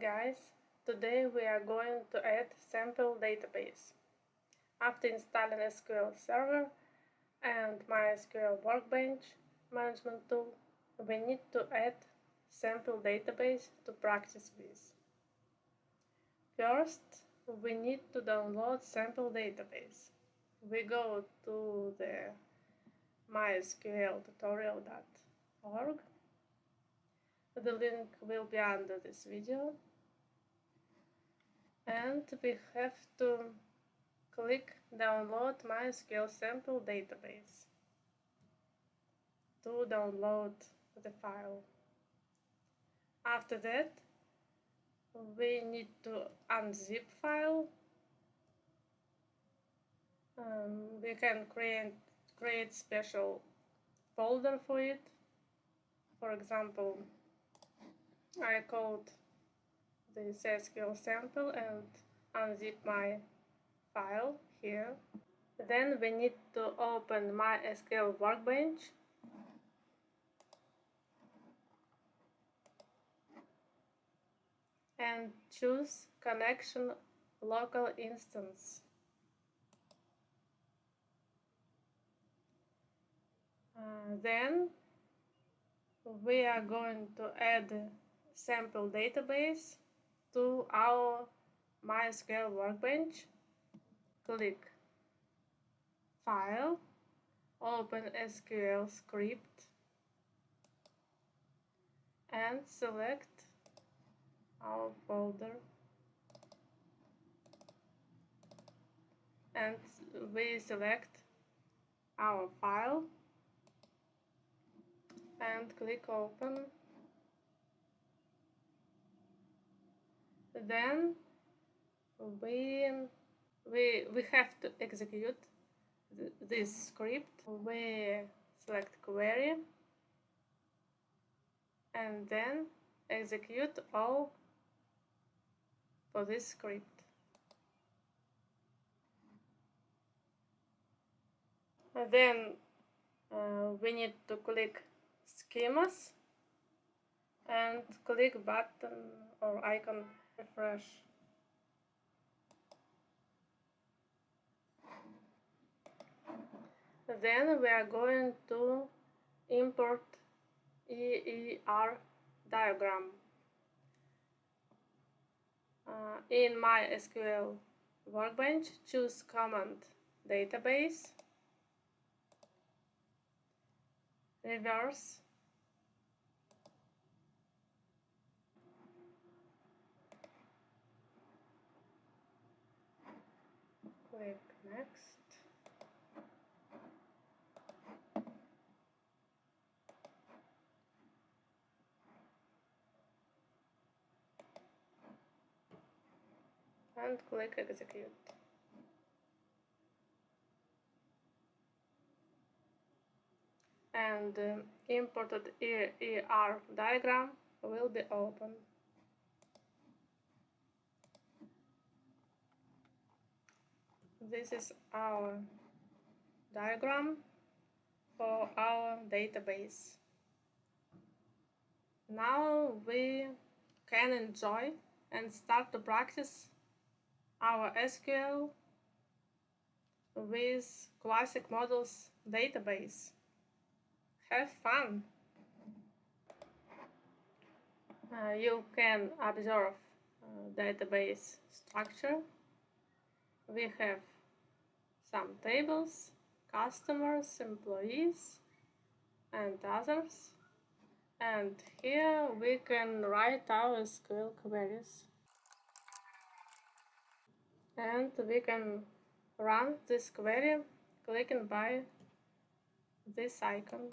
guys, today we are going to add sample database. After installing SQL Server and MySQL Workbench management tool, we need to add sample database to practice with. First, we need to download sample database. We go to the mysqltutorial.org. The link will be under this video, and we have to click download MySQL sample database to download the file. After that, we need to unzip file. We can create special folder for it. For example, I code this SQL sample and unzip my file here. Then we need to open MySQL Workbench and choose Connection Local Instance. Then we are going to add sample database to our MySQL Workbench. Click File, open SQL script, and select our folder. And we select our file and click Open. Then we have to execute this script. We select Query and then execute all for this script. And then we need to click Schemas and click button or icon refresh. Then we are going to import EER diagram. In MySQL Workbench, choose Command Database, Reverse, click Next. And click Execute. And imported EER diagram will be open. This is our diagram for our database. Now we can enjoy and start to practice our SQL with classic models database. Have fun! You can observe database structure. We have some tables, customers, employees, and others. And here we can write our SQL queries. And we can run this query clicking by this icon.